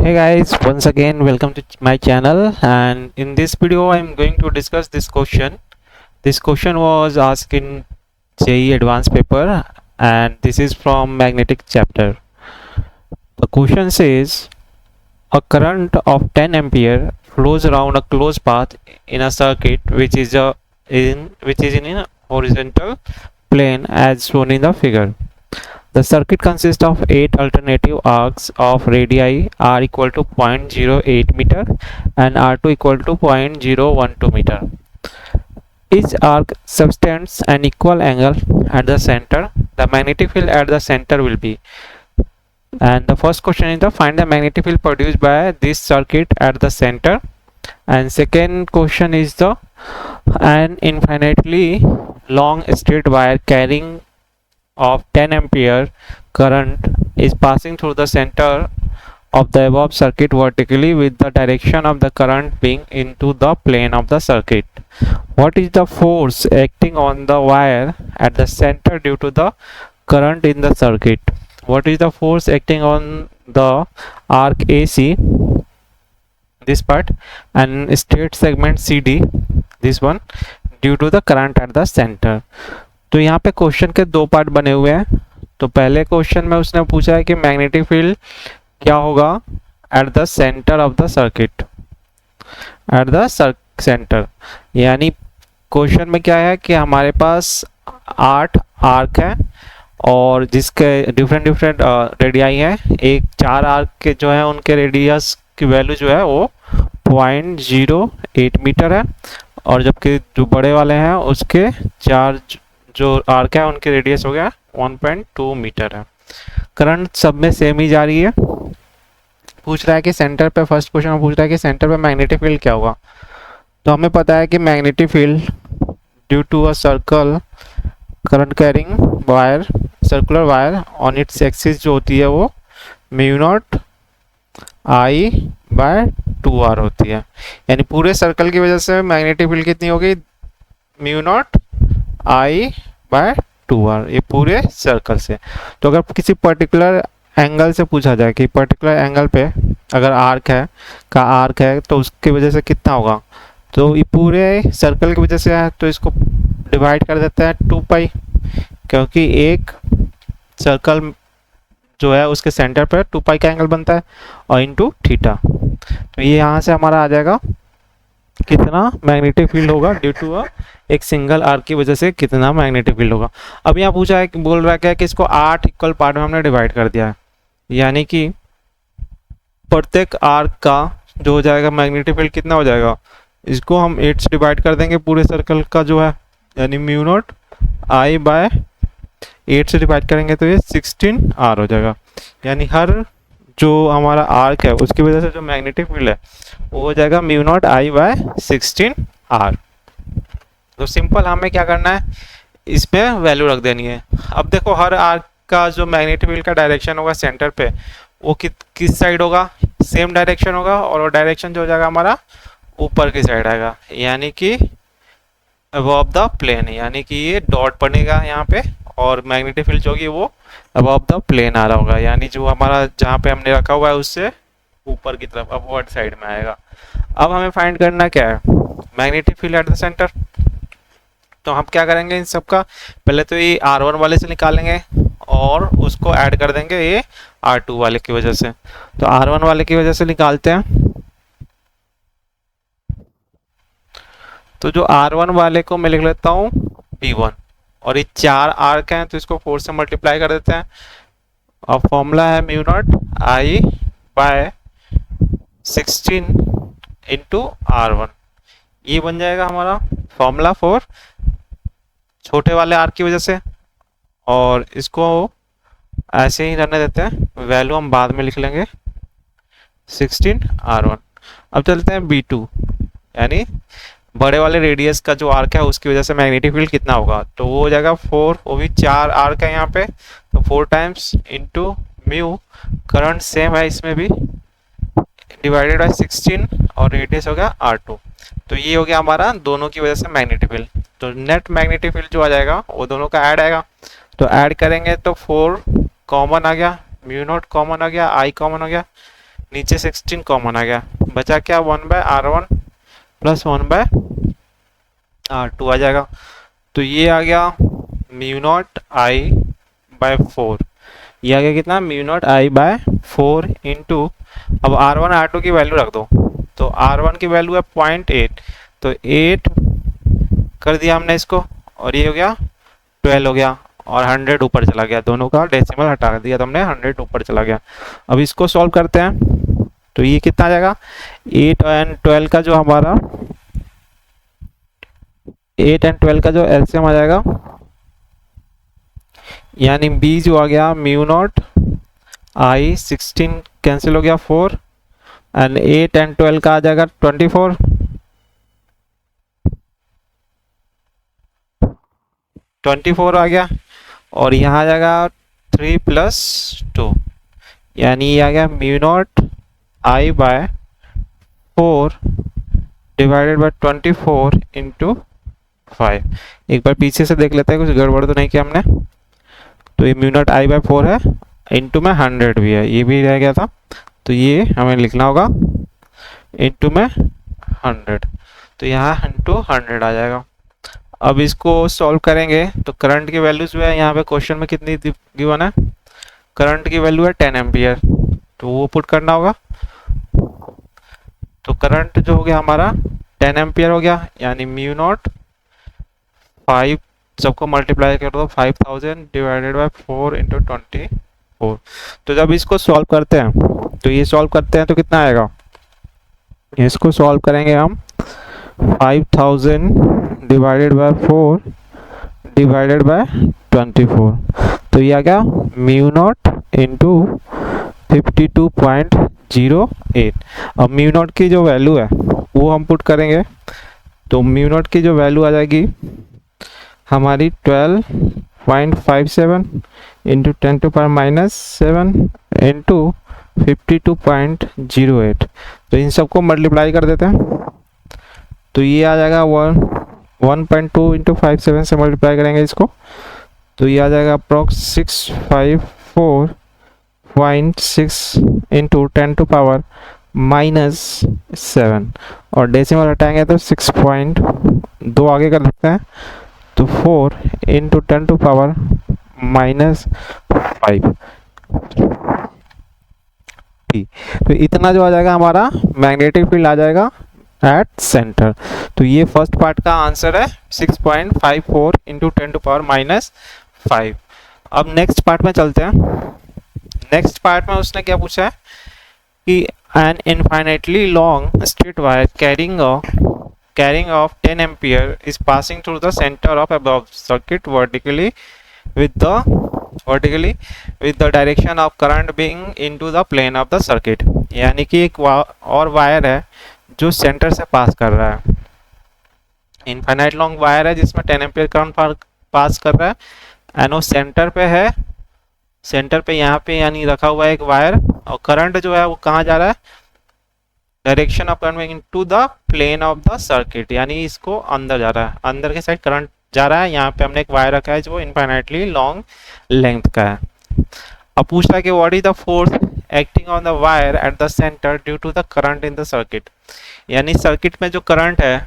Hey guys, once again welcome to my channel, and in this video I'm going to discuss this question. This question was asked in JEE advanced paper and this is from magnetic chapter. The question says a current of 10 ampere flows around a closed path in a circuit which is in a horizontal plane as shown in the figure. The circuit consists of 8 alternative arcs of radii r equal to 0.08 meter and r2 equal to 0.012 meter. Each arc subtends an equal angle at the center. The magnetic field at the center will be. And the first question is to find the magnetic field produced by this circuit at the center. And second question is an infinitely long straight wire carrying of 10 ampere current is passing through the center of the above circuit vertically with the direction of the current being into the plane of the circuit. What is the force acting on the wire at the center due to the current in the circuit? What is the force acting on the arc AC, this part, and straight segment CD, this one, due to the current at the center? तो यहाँ पे question के दो part बने हुए हैं. तो पहले क्वेश्चन में उसने पूछा है कि मैग्नेटिक फील्ड क्या होगा eight the centre of the circuit, eight the centre. यानी क्वेश्चन में क्या है कि हमारे पास 8 आर्क हैं और जिसके डिफरेंट रेडियाई हैं. एक 4 आर्क के जो है उनके रेडियस की वैल्यू जो है वो 0.08 मीटर है और जबकि जो बड़े वाले हैं उसके 4 जो आर्क है उनके रेडियस हो गया 1.2 मीटर है. करंट सब में सेम ही जा रही है. पूछ रहा है कि सेंटर पे, फर्स्ट क्वेश्चन में पूछ रहा है कि सेंटर पे मैग्नेटिक फील्ड क्या होगा. तो हमें पता है कि magnetic field due to a circle current carrying wire, circular wire on its axis जो होती है वो μ0 I/2r होती है. यानी पूरे सर्कल की वजह से मैग्नेटिक फील्ड कितनी होगी, μ0 I/2r, ये पूरे सर्कल से. तो अगर किसी पर्टिकुलर एंगल से पूछा जाए कि पर्टिकुलर एंगल पे अगर आर्क है तो उसकी वजह से कितना होगा, तो ये पूरे सर्कल की वजह से है तो इसको डिवाइड कर देते हैं 2 पाई, क्योंकि एक सर्कल जो है उसके सेंटर पर 2 पाई का एंगल बनता है और इनटू थीटा. तो ये यहाँ से हमारा आ जाएगा कितना मैग्नेटिक फील्ड होगा ड्यू टू एक सिंगल आर्क की वजह से कितना मैग्नेटिक फील्ड होगा. अब यहाँ पूछा है कि बोल रहा है कि इसको 8 इक्वल पार्ट में हमने डिवाइड कर दिया है. यानी कि प्रत्येक आर्क का जो हो जाएगा मैग्नेटिक फील्ड कितना हो जाएगा, इसको हम 8 से डिवाइड कर देंगे पूरे सर्कल का जो है, यानी μ0 I/8 से डिवाइड करेंगे तो ये 16r हो जाएगा. यानी हर जो हमारा आर्क है उसकी वजह से जो मैग्नेटिक फील्ड है वो हो जाएगा μ0 I/16r. तो सिंपल हमें क्या करना है, इसमें वैल्यू रख देनी है. अब देखो हर आर्क का जो मैग्नेटिक फील्ड का डायरेक्शन होगा सेंटर पे वो किस साइड होगा, सेम डायरेक्शन होगा और वो डायरेक्शन जो हो जाएगा हमारा ऊपर की साइड आएगा, यानी कि अबव द प्लेन. यानी कि ये डॉट बनेगा यहाँ पे और मैग्नेटिक फील्ड जो होगी वो अबव द प्लेन आ रहा होगा, यानी जो हमारा जहाँ पे हमने रखा हुआ है उससे ऊपर की तरफ अपवर्ड साइड में आएगा. अब हमें फाइंड करना क्या है, magnetic field at the centre. तो हम क्या करेंगे, इन सब का पहले तो ये R1 वाले से निकालेंगे और उसको ऐड कर देंगे ये R2 वाले की वजह से. तो R1 वाले की वजह से निकालते हैं. तो जो R1 वाले को मैं लिख लेता हूँ P1 और ये 4 आर्क हैं तो इसको 4 से मल्टीप्लाई कर देते हैं और फॉर्मूला है μ0 I/16 इंटू R1. ये बन जाएगा हमारा फॉर्मूला फॉर छोटे वाले आर्क की वजह से और इसको ऐसे ही रहने देते हैं, वैल्यू हम बाद में लिख लेंगे 16r1. अब चलते हैं B2, यानी बड़े वाले रेडियस का जो आर्क है उसकी वजह से मैग्नेटिक फील्ड कितना होगा, तो वो हो जाएगा 4, वो भी 4 आर्क है यहाँ पे तो 4 times into mu, current same है इसमें भी, डिवाइडेड बाय 16 और रेडियस हो गया R2. तो ये हो गया हमारा दोनों की वजह से मैग्नेटिक फील्ड. तो नेट मैग्नेटिक फील्ड जो आ जाएगा वो दोनों का ऐड आएगा. तो ऐड करेंगे तो 4 कॉमन आ गया, μ0 कॉमन आ गया, I कॉमन हो गया, नीचे 16 कॉमन आ गया, बचा क्या 1/r1 प्लस 1/r2 आ जाएगा। तो ये आ गया म्यू नॉट आई बाय 4, ये आ गया कितना mu naught I by 4 into, अब R1 R2 की वैल्यू रख दो, तो R1 की वैल्यू है 0.8, तो 8 कर दिया हमने इसको, और ये हो गया 12 हो गया, और 100 ऊपर चला गया, दोनों का डेसिमल हटा दिया तो हमने 100 ऊपर चला गया। अब इसको सॉल्व करते हैं, तो ये कितना आ जाएगा 8 एंड 12 का जो हमारा 8 एंड 12 का जो एलसीएम आ जाएगा, यानी बी जो आ गया म्यू नॉट आई 16 कैंसिल हो गया 4 एंड 8 एंड 12 का आ जाएगा 24, 24 आ गया, और यहाँ आ जाएगा 3 प्लस 2, यानी ये आ गया mu naught I by 4 divided by 24 into 5। एक बार पीछे से देख लेते हैं कुछ गड़बड़ तो नहीं किया हमने। तो ये म्यू नॉट आई बाय 4 है, इंटू में 100 भी है, ये भी रह गया था, तो ये हमें लिखना होगा इंटू में 100, तो यहाँ इंटू 100 आ जाएगा। अब इसको सॉल्व करेंगे तो करंट की वैल्यू जो है यहाँ पे क्वेश्चन में कितनी गिवन है, करंट की वैल्यू है 10 एम्पियर, तो वो पुट करना होगा। तो करंट जो हो गया हमारा 10 एम्पियर हो गया, यानी म्यू नॉट 5 सबको मल्टीप्लाई कर दो 5000 डिवाइडेड बाय 4 इंटू 24। तो जब इसको सॉल्व करते हैं, तो ये सॉल्व करते हैं तो कितना आएगा, इसको सॉल्व करेंगे हम 5000 डिवाइडेड बाय 4 डिवाइडेड बाय 24, तो ये आ गया म्यू नॉट इंटू 52.08। अब म्यू नॉट की जो वैल्यू है वो हम पुट करेंगे, तो म्यू नॉट की जो वैल्यू आ जाएगी हमारी 12.57 इंटू 10⁻⁻7 इंटू 52.08। तो इन सबको मल्टीप्लाई कर देते हैं, तो ये आ जाएगा 1.2 इंटू 57 से मल्टीप्लाई करेंगे इसको, तो ये आ जाएगा अप्रॉक्स 654.6 इंटू 10⁻⁻7, और डेसिमल हटाएंगे तो 6.2 आगे कर देते हैं, तो 4 इंटू 10⁻⁻5। तो इतना जो आ जाएगा हमारा मैग्नेटिक फील्ड आ जाएगा एट सेंटर। तो ये फर्स्ट पार्ट का आंसर है 6.54 इंटू 10⁻⁻5। अब नेक्स्ट पार्ट में चलते हैं। नेक्स्ट पार्ट में उसने क्या पूछा है कि an infinitely long straight wire carrying of 10 ampere is passing through the center of above circuit vertically with the direction of current being into the plane of the circuit। यानी कि एक और वायर है जो सेंटर से पास कर रहा है, इनफाइनाइट लॉन्ग वायर है जिसमें 10 एम्पियर करंट पास कर रहा है, एंड वो सेंटर पे है, सेंटर पे यहाँ पे यानी रखा हुआ है एक वायर, और करंट जो है वो कहाँ जा रहा है, direction of current into the plane of the circuit, यानी इसको अंदर जा रहा है, अंदर के साइड करंट जा रहा है। यहाँ पे हमने एक वायर रखा है जो इनफाइनाइटली लॉन्ग लेंथ का है। अब पूछ रहा है कि what is the force acting on the wire at the centre due to the current in the circuit, यानी सर्किट में जो करंट है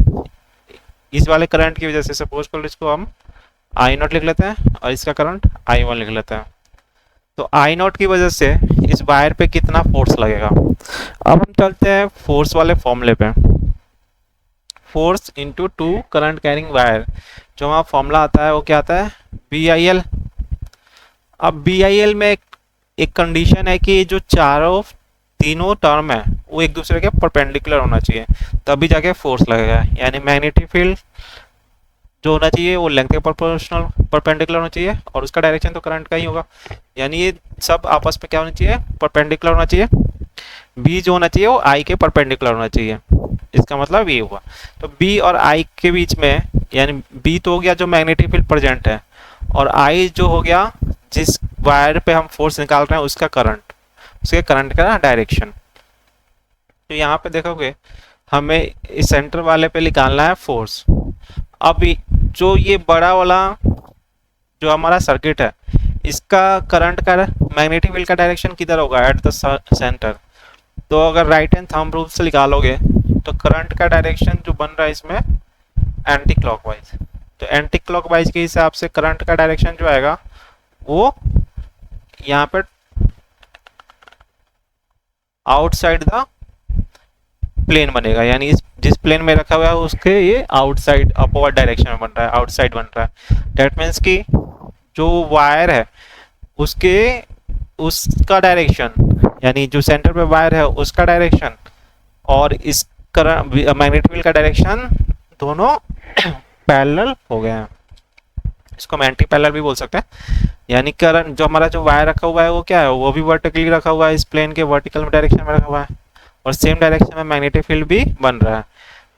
इस वाले करंट की वजह से, सपोज कर लो इसको हम I0 लिख लेते हैं और इसका करंट I1 लिख लेते हैं, तो I0 की वजह से इस वायर पे कितना फोर्स लगेगा। अब हम चलते हैं फोर्स वाले फॉर्मूले पे, force into 2 current carrying wire, जो वहाँ फॉर्मूला आता है वो क्या आता है BIL। अब BIL में एक कंडीशन है कि जो तीनों टर्म है वो एक दूसरे के परपेंडिकुलर होना चाहिए, तभी जाके फोर्स लगेगा, यानी मैग्नेटिक फील्ड जो होना चाहिए वो लेंथ के प्रोपोर्शनल परपेंडिकुलर होना चाहिए, और उसका डायरेक्शन तो करंट का ही होगा, यानी ये सब आपस में क्या होना चाहिए, परपेंडिकुलर होना चाहिए। बी जो होना चाहिए वो आई के परपेंडिकुलर होना चाहिए, इसका मतलब ये हुआ। तो बी और आई के बीच में, यानी बी तो हो गया जो मैग्नेटिक फील्ड प्रेजेंट है, और आई जो हो गया जिस वायर पे हम फोर्स निकाल रहे हैं उसका करंट, उसके करंट का डायरेक्शन। तो यहाँ पे देखोगे हमें इस सेंटर वाले पे निकालना है फोर्स। अब जो ये बड़ा वाला जो हमारा सर्किट है इसका करंट का मैग्नेटिक फील्ड का डायरेक्शन किधर होगा, एट द सेंटर, तो अगर राइट हैंड थंब रूल से निकालोगे तो करंट का डायरेक्शन जो बन रहा है इसमें एंटी क्लॉकवाइज, तो एंटी क्लॉकवाइज के हिसाब से करंट का डायरेक्शन जो आएगा वो यहाँ पे आउटसाइड द प्लेन बनेगा, यानी जिस प्लेन में रखा हुआ है उसके ये आउटसाइड अपवर्ड डायरेक्शन में बन रहा है, आउटसाइड बन रहा है। डेट मीन्स कि जो वायर है उसके उसका डायरेक्शन, यानी जो सेंटर पे वायर है उसका डायरेक्शन और इस मैग्नेटिक फील्ड का डायरेक्शन दोनों पैरेलल हो गए हैं। इसको हम एंटी पैरेलल भी बोल सकते हैं, यानी करंट जो हमारा जो वायर रखा हुआ है वो क्या है, वो भी वर्टिकली रखा हुआ है, इस प्लेन के वर्टिकल डायरेक्शन में रखा हुआ है और सेम डायरेक्शन में मैग्नेटिक फील्ड भी बन रहा है।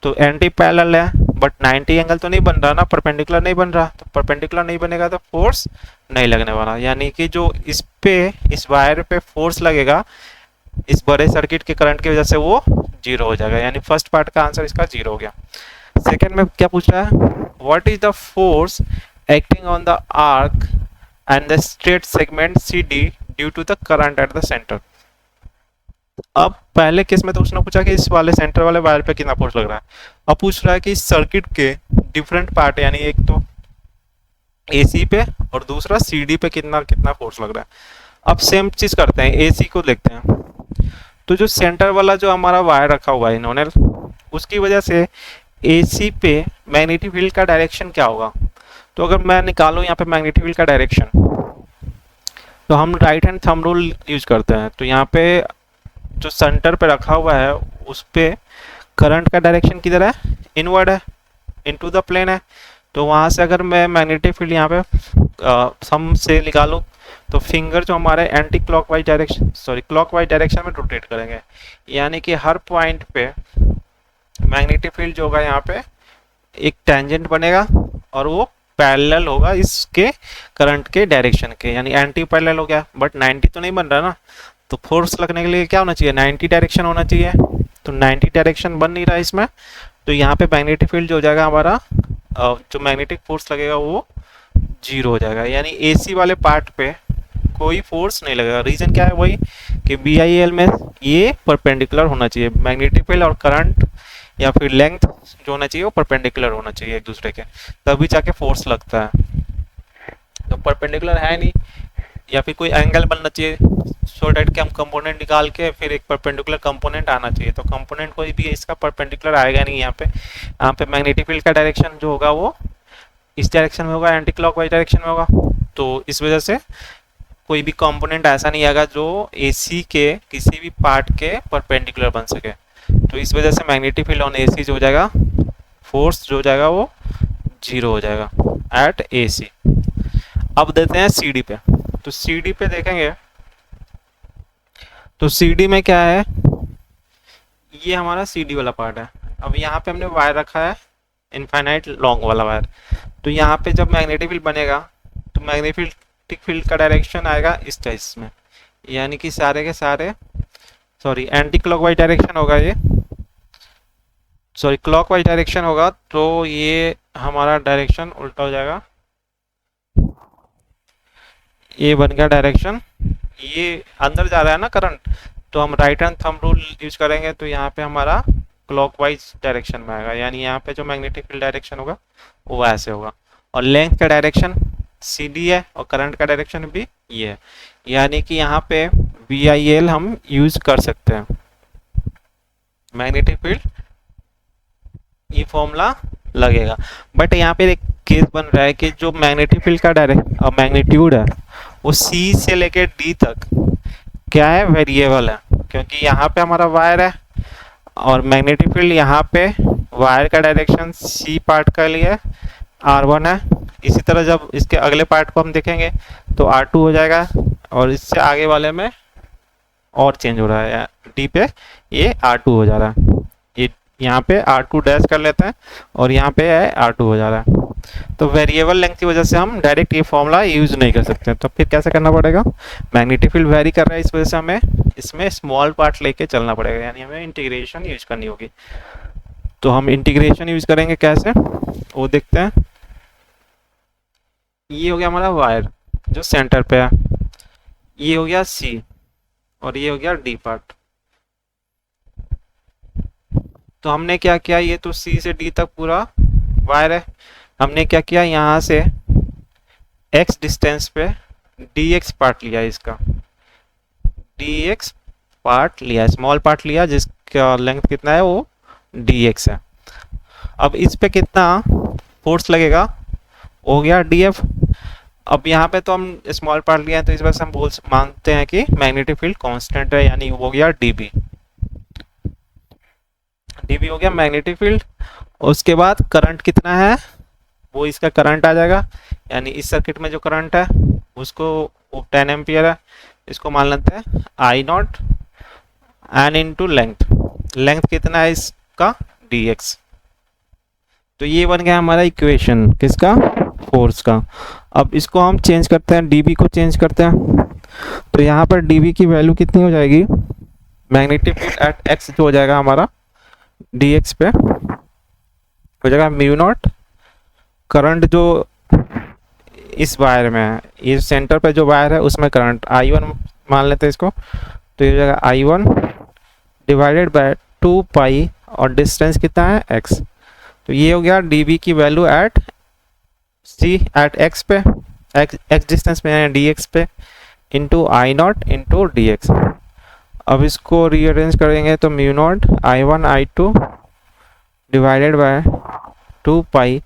तो एंटी पैरेलल है बट 90 एंगल तो नहीं बन रहा ना, परपेंडिकुलर नहीं बन रहा, तो परपेंडिकुलर नहीं बनेगा तो फोर्स नहीं लगने वाला, यानी कि जो इस वायर पे फोर्स लगेगा इस बड़े सर्किट के करंट की वजह से वो जीरो हो जाएगा, यानी फर्स्ट पार्ट का आंसर इसका जीरो हो गया। सेकेंड में क्या पूछ रहा है, what is the force acting on the arc and the straight segment CD due to the current at the centre. अब पहले केस में तो उसने पूछा कि इस वाले सेंटर वाले वायर पे कितना फोर्स लग रहा है, अब पूछ रहा है कि इस सर्किट के डिफरेंट पार्ट, यानी एक तो AC पे और दूसरा CD पे कितना कितना फोर्स लग रहा है। अब सेम चीज करते हैं, AC को देखते हैं। तो जो सेंटर वाला जो हमारा वायर रखा हुआ है इन्होंने, उसकी वजह से AC पे मैग्नेटिक फील्ड का डायरेक्शन क्या होगा। तो अगर मैं निकालूं यहाँ पे मैग्नेटिक फील्ड का डायरेक्शन, तो हम right hand thumb rule use करते हैं। तो यहाँ पे जो सेंटर पे रखा हुआ है उस पे करंट का डायरेक्शन किधर है, इनवर्ड है, इनटू द प्लेन है। तो वहाँ से अगर मैं मैग्नेटिक फील्ड यहाँ पे सम से निकालूं तो फिंगर जो हमारे anti clockwise direction clockwise direction में रोटेट करेंगे, यानी कि हर पॉइंट पे मैग्नेटिक फील्ड जो होगा यहाँ पे एक टेंजेंट बनेगा और वो पैरेलल होगा इसके करंट के डायरेक्शन के, यानी एंटी पैरेलल हो गया, बट 90 तो नहीं बन रहा ना, तो फोर्स लगने के लिए क्या होना चाहिए, 90 डायरेक्शन होना चाहिए। तो 90 डायरेक्शन बन नहीं रहा इसमें, तो यहाँ पे मैग्नेटिक फील्ड जो हो जाएगा हमारा, जो मैग्नेटिक फोर्स लगेगा वो जीरो हो जाएगा, यानी AC वाले पार्ट पे कोई फोर्स नहीं लगेगा। रीजन क्या है, वही कि BIL में ये परपेंडिकुलर होना चाहिए, मैग्नेटिक फील्ड और करंट या फिर लेंथ जो होना चाहिए वो परपेंडिकुलर होना चाहिए एक दूसरे के, तभी जाके फोर्स लगता है। तो परपेंडिकुलर है नहीं, या फिर कोई एंगल बनना चाहिए सो डैट कि हम कंपोनेंट निकाल के फिर एक परपेंडिकुलर कंपोनेंट आना चाहिए, तो कंपोनेंट कोई भी इसका परपेंडिकुलर आएगा नहीं। यहाँ पे मैग्नेटिक फील्ड का डायरेक्शन जो होगा वो इस डायरेक्शन में होगा, एंटी क्लॉकवाइज डायरेक्शन में होगा, तो इस वजह से कोई भी कंपोनेंट ऐसा नहीं आएगा जो AC के किसी भी पार्ट के परपेंडिकुलर बन सके। तो इस वजह से मैग्नेटिक फील्ड ऑन AC जो हो जाएगा, फोर्स जो हो जाएगा वो जीरो हो जाएगा एट AC। अब देते हैं CD पे, तो CD पे देखेंगे तो CD में क्या है, ये हमारा CD वाला पार्ट है। अब यहाँ पे हमने वायर रखा है इनफाइनाइट लॉन्ग वाला वायर, तो यहाँ पे जब मैग्नेटिक फील्ड बनेगा तो मैग्नेटिक फील्ड का डायरेक्शन आएगा इस टाइप में, यानी कि सारे के सारे एंटी क्लॉकवाइज डायरेक्शन होगा, ये क्लॉकवाइज डायरेक्शन होगा, तो ये हमारा डायरेक्शन उल्टा हो जाएगा, ये बन गया डायरेक्शन, ये अंदर जा रहा है ना करंट, तो हम right hand thumb rule use करेंगे, तो यहाँ पे हमारा क्लॉकवाइज डायरेक्शन में आएगा, यानी यहाँ पे जो मैग्नेटिक फील्ड डायरेक्शन होगा वो ऐसे होगा, और लेंथ का डायरेक्शन CD है और करंट का डायरेक्शन भी ये है, यानी कि यहाँ पे BIL हम यूज कर सकते हैं। मैग्नेटिक फील्ड ये फॉर्मूला लगेगा, बट यहाँ पे एक केस बन रहा है कि जो मैग्नेटिक फील्ड का मैग्नीट्यूड है वो C से लेके D तक क्या है, वेरिएबल है, क्योंकि यहाँ पे हमारा वायर है और मैग्नेटिक फील्ड यहाँ पे वायर का डायरेक्शन C पार्ट का लिए R1 है, इसी तरह जब इसके अगले पार्ट को हम देखेंगे तो R2 हो जाएगा, और इससे आगे वाले में और चेंज हो रहा है, D पे ये R2 हो जा रहा है, ये यहाँ पे R2 डैश कर लेते हैं और यहाँ पे है R2 हो जा रहा है। तो वेरिएबल लेंथ की वजह से हम डायरेक्ट ये फॉर्मूला यूज नहीं कर सकते, तो फिर कैसे करना पड़ेगा, मैग्नेटिक फील्ड वेरी कर रहा है इस वजह से हमें इसमें स्मॉल पार्ट लेके चलना पड़ेगा, यानी हमें इंटीग्रेशन यूज करनी होगी। तो हम इंटीग्रेशन यूज करेंगे कैसे वो देखते हैं। ये हो गया हमारा वायर जो सेंटर पे है, ये हो गया C और ये हो गया D पार्ट। तो हमने क्या किया, ये तो सी से डी तक पूरा वायर है, हमने क्या किया, यहाँ से एक्स डिस्टेंस पे डी एक्स पार्ट लिया, इसका डी एक्स पार्ट लिया, स्मॉल पार्ट लिया जिसका लेंथ कितना है, वो डी एक्स है। अब इस पे कितना फोर्स लगेगा, हो गया डी एफ। अब यहाँ पे तो हम स्मॉल पार्ट लिया है, तो इस वजह से हम मानते हैं कि मैग्नेटिक फील्ड कांस्टेंट है, यानी हो गया डीबी। डीबी हो गया मैग्नेटिक फील्ड। उसके बाद करंट कितना है, वो इसका करंट आ जाएगा, यानी इस सर्किट में जो करंट है उसको 10 एम्पियर है, इसको मान लेते हैं I not n into length. Length कितना है इसका, डी एक्स। तो ये बन गया हमारा इक्वेशन किसका, फोर्स का। अब इसको हम चेंज करते हैं, डीबी को चेंज करते हैं। तो यहाँ पर डीबी की वैल्यू कितनी हो जाएगी, मैग्नेटिक फील्ड एट एक्स जो हो जाएगा हमारा डी एक्स पे हो जाएगा म्यू नॉट, करंट जो इस वायर में है, इस सेंटर पे जो वायर है उसमें करंट आई वन मान लेते हैं इसको, तो ये हो जाएगा आई वन डिवाइडेड बाय 2 पाई, और डिस्टेंस कितना है एक्स। तो ये हो गया डीबी की वैल्यू एट सी एट एक्स पे, एक्स डिस्टेंस पे है डी एक्स पे, into I not into d x. अब इसको रीअरेंज करेंगे तो mu naught I one I two divided by 2 पाई,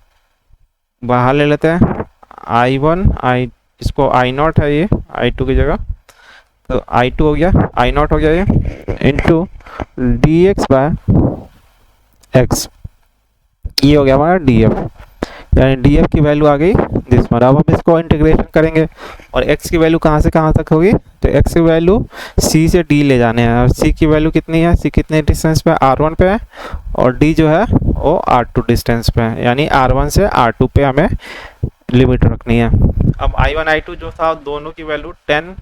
बाहर ले लेते हैं आई वन आई, इसको आई नॉट है ये आई टू की जगह, तो आई टू हो गया, आई नॉट हो गया ये, into d x by x, ये हो गया हमारा डी एफ, यानी डी एफ की वैल्यू आ गई दिस पर। अब हम इसको इंटीग्रेशन करेंगे, और एक्स की वैल्यू कहाँ से कहाँ तक होगी, तो एक्स की वैल्यू सी से डी ले जाने हैं, और सी की वैल्यू कितनी है, सी कितने डिस्टेंस पे आर वन पे है, और डी जो है वो आर टू डिस्टेंस पे है, यानी आर वन से आर टू पे हमें लिमिट रखनी है। अब आई वन आई टू जो था दोनों की वैल्यू 10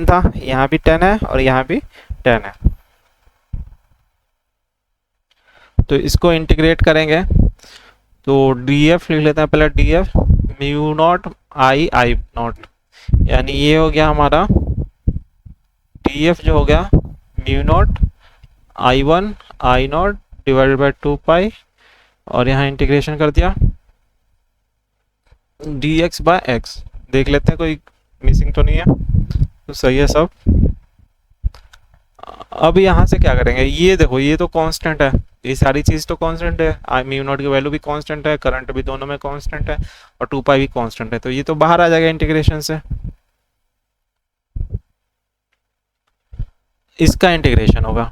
था, यहाँ भी 10 है और यहाँ भी 10 है, तो इसको इंटीग्रेट करेंगे तो डी एफ लिख लेते हैं पहले, D F mu naught I I not, यानी ये हो गया हमारा डी एफ जो हो गया mu naught I one I not divided by 2 पाई, और यहाँ इंटीग्रेशन कर दिया डी एक्स बाय एक्स। देख लेते हैं कोई मिसिंग तो नहीं है, तो सही है सब। अब यहाँ से क्या करेंगे, ये देखो ये तो कांस्टेंट है, ये सारी चीज तो कांस्टेंट है, म्यू नॉट की वैल्यू भी कांस्टेंट है, करंट भी दोनों में कांस्टेंट है, और 2 पाई भी कांस्टेंट है, तो ये तो बाहर आ जाएगा इंटीग्रेशन से। इसका इंटीग्रेशन होगा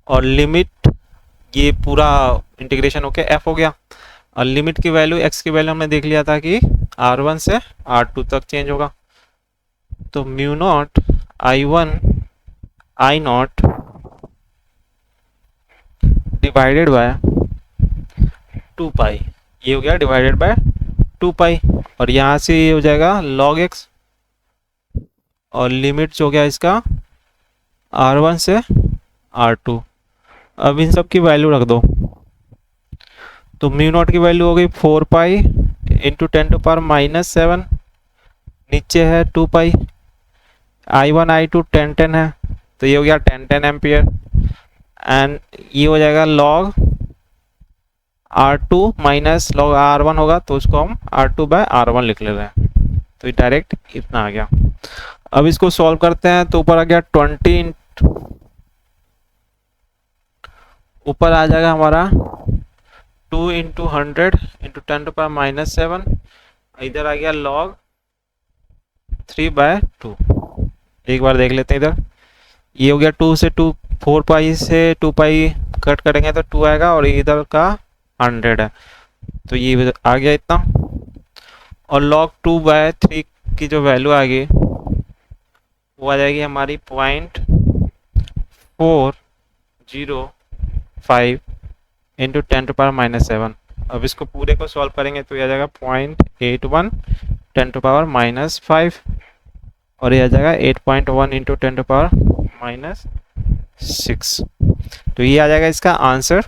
और लिमिट, ये पूरा इंटीग्रेशन होके एफ हो गया, और लिमिट की वैल्यू एक्स की वैल्यू हमने देख लिया था कि R1 से R2 तक चेंज होगा, तो mu naught I one I not divided by 2 पाई, ये हो गया डिवाइडेड बाय 2 पाई, और यहाँ से ये हो जाएगा log x, और लिमिट जो हो गया इसका R1 से R2। अब इन सब की वैल्यू रख दो, तो म्यू नॉट की वैल्यू हो गई 4 पाई इंटू 10 टू पावर -7, नीचे है 2 पाई, आई वन आई टू 10 है, तो ये हो गया 10 एम्पियर, एंड ये हो जाएगा log R2 minus log R1 होगा, तो उसको हम R2 बाय R1 लिख ले रहे हैं, तो ये डायरेक्ट इतना आ गया। अब इसको सॉल्व करते हैं, तो ऊपर आ गया 20, ऊपर आ जाएगा हमारा 2 इंटू 100 इंटू 10 टू पावर -7, इधर आ गया log 3/2। एक बार देख लेते हैं, इधर ये हो गया 2 से 2, 4 पाई से 2 पाई कट करेंगे तो 2 आएगा, और इधर का 100 है, तो ये आ गया इतना, और log 2/3 की जो वैल्यू आ गई वो आ जाएगी हमारी 0.405 इंटू 10 टू पावर -7। अब इसको पूरे को सॉल्व करेंगे तो ये आ जाएगा 0.81 10 टू पावर -5, और ये आ जाएगा 8.1 इंटू 10 टू पावर -6, तो ये आ जाएगा इसका आंसर।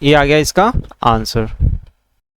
ये आ गया इसका आंसर।